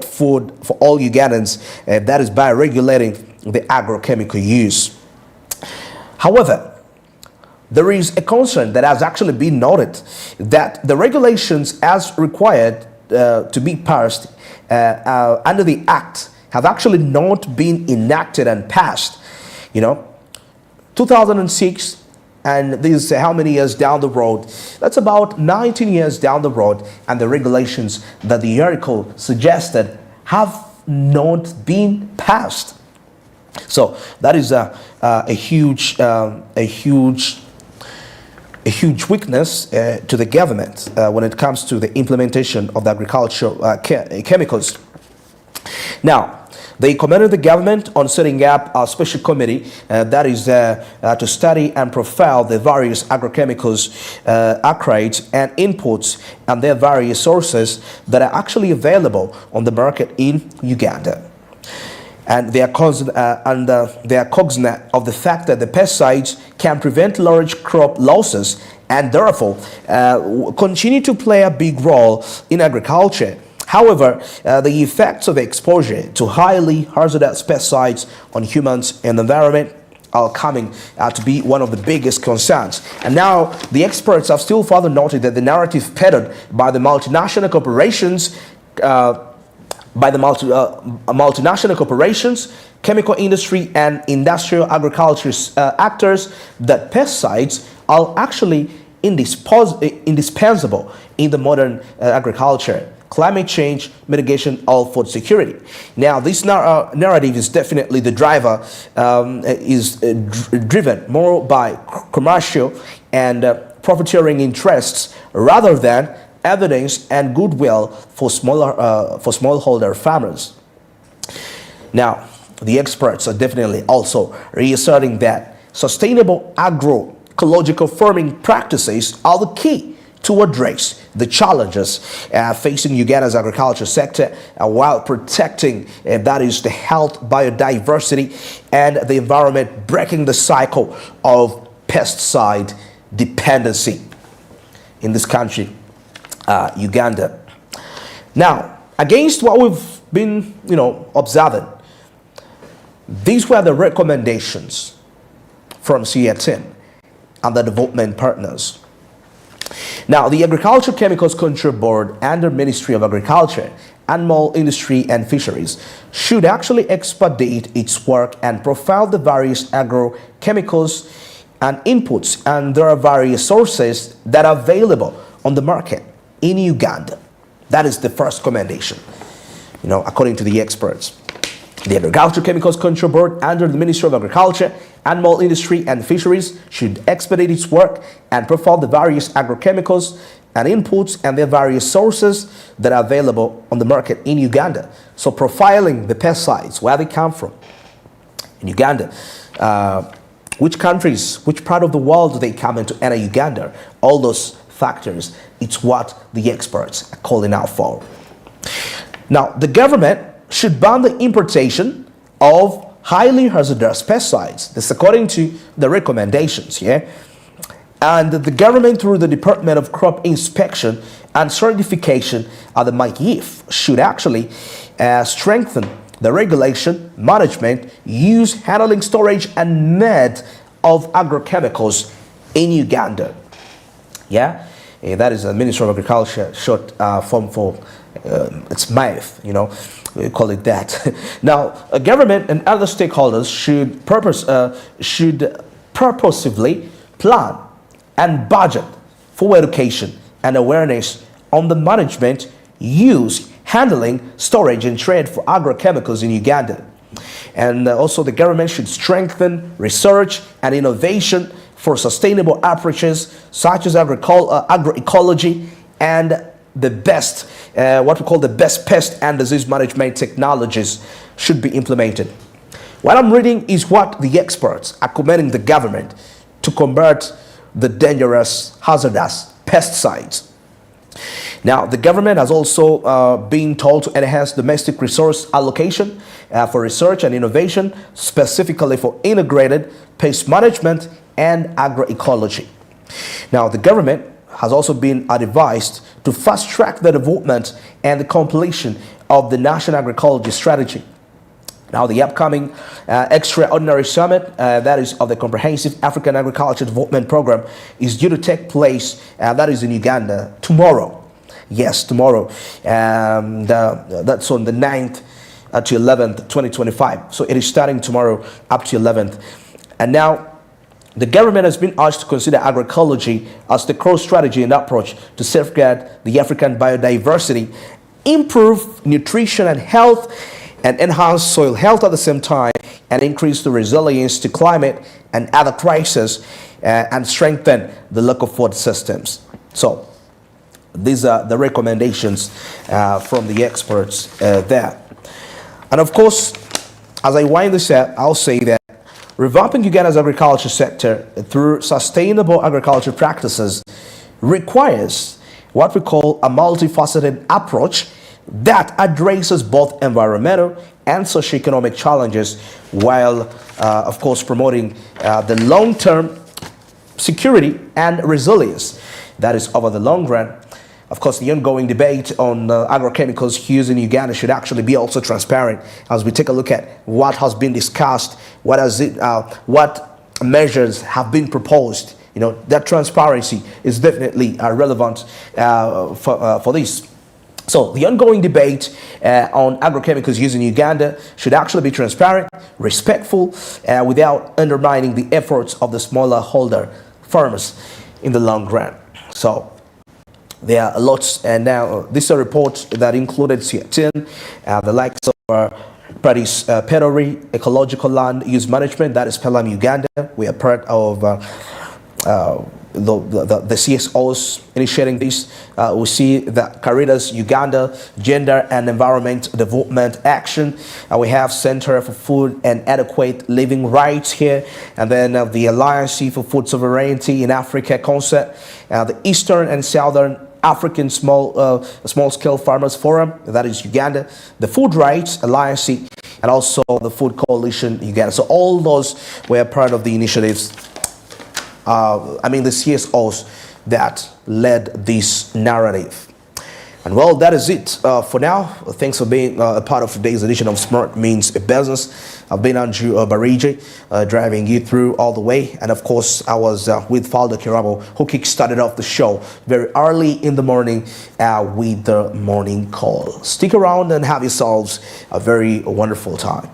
food for all Ugandans, that is by regulating the agrochemical use. However, there is a concern that has actually been noted that the regulations as required to be passed under the Act have actually not been enacted and passed. 2006, and this is how many years down the road? That's about 19 years down the road, and the regulations that the article suggested have not been passed. So that is a huge weakness to the government when it comes to the implementation of the agricultural chemicals. Now, they commended the government on setting up a special committee that is to study and profile the various agrochemicals, acrylates, and inputs and their various sources that are actually available on the market in Uganda. And they are cognizant of the fact that the pesticides can prevent large crop losses and therefore continue to play a big role in agriculture. However, the effects of exposure to highly hazardous pesticides on humans and the environment are coming to be one of the biggest concerns. And now the experts have still further noted that the narrative peddled by the multinational corporations, chemical industry and industrial agriculture actors, that pesticides are actually indispensable in the modern agriculture, climate change, mitigation, or food security. Now, this narrative is definitely the driver, is driven more by commercial and profiteering interests rather than evidence and goodwill for smallholder farmers. Now, the experts are definitely also reasserting that sustainable agroecological farming practices are the key to address the challenges facing Uganda's agriculture sector while protecting, that is, the health, biodiversity, and the environment, breaking the cycle of pesticide dependency in this country, Uganda. Now, against what we've been, observing, these were the recommendations from CATN and the development partners. Now, the Agricultural Chemicals Control Board and the Ministry of Agriculture, Animal Industry and Fisheries should actually expedite its work and profile the various agrochemicals and inputs and their various sources that are available on the market in Uganda. That is the first recommendation, according to the experts. The Agricultural Chemicals Control Board under the Ministry of Agriculture, Animal Industry and Fisheries should expedite its work and profile the various agrochemicals and inputs and their various sources that are available on the market in Uganda. So profiling the pesticides, where they come from in Uganda, which countries, which part of the world do they come into enter Uganda, all those factors, it's what the experts are calling out for. Now, the government should ban the importation of highly hazardous pesticides. This according to the recommendations, And the government, through the Department of Crop Inspection and Certification of the MIEF, should actually strengthen the regulation, management, use, handling, storage, and med of agrochemicals in Uganda. That is the Ministry of Agriculture short form for it's MIEF, we call it that. Now, government and other stakeholders should purposefully plan and budget for education and awareness on the management, use, handling, storage, and trade for agrochemicals in Uganda. And also the government should strengthen research and innovation for sustainable approaches such as agroecology and the best, what we call the best pest and disease management technologies should be implemented. What I'm reading is what the experts are commending the government to combat the dangerous, hazardous pesticides. Now, the government has also been told to enhance domestic resource allocation for research and innovation, specifically for integrated pest management and agroecology. Now, the government has also been advised to fast track the development and the completion of the National Agriculture Strategy. Now, the upcoming extraordinary summit, that is of the Comprehensive African Agriculture Development Program, is due to take place, that is in Uganda, tomorrow. Yes, tomorrow. And that's on the 9th to 11th, 2025. So it is starting tomorrow up to 11th. And now, the government has been asked to consider agroecology as the core strategy and approach to safeguard the African biodiversity, improve nutrition and health, and enhance soil health at the same time, and increase the resilience to climate and other crises, and strengthen the local food systems. So these are the recommendations from the experts there. And of course, as I wind this up, I'll say that revamping Uganda's agriculture sector through sustainable agriculture practices requires what we call a multifaceted approach that addresses both environmental and socioeconomic challenges while, of course, promoting the long-term security and resilience that is over the long run. Of course, the ongoing debate on agrochemicals used in Uganda should actually be also transparent as we take a look at what has been discussed, what measures have been proposed. You know, that transparency is definitely relevant for this. So the ongoing debate on agrochemicals used in Uganda should actually be transparent, respectful, without undermining the efforts of the smaller holder farmers in the long run. So there are lots, and now this is a report that included CIATIN, the likes of Paris Pedori, Ecological Land Use Management, that is Pelham Uganda. We are part of the CSOs initiating this. We see that Caritas Uganda, Gender and Environment Development Action. We have Center for Food and Adequate Living Rights here, and then the Alliance for Food Sovereignty in Africa concept, the Eastern and Southern African Small-Scale Farmers Forum, that is Uganda, the Food Rights Alliance, and also the Food Coalition Uganda. So all those were part of the initiatives, the CSOs that led this narrative. And well, that is it for now. Thanks for being a part of today's edition of Smart Means Business. I've been Andrew Barige, driving you through all the way. And of course, I was with Faldo Kirabo, who kick-started off the show very early in the morning with the morning call. Stick around and have yourselves a very wonderful time.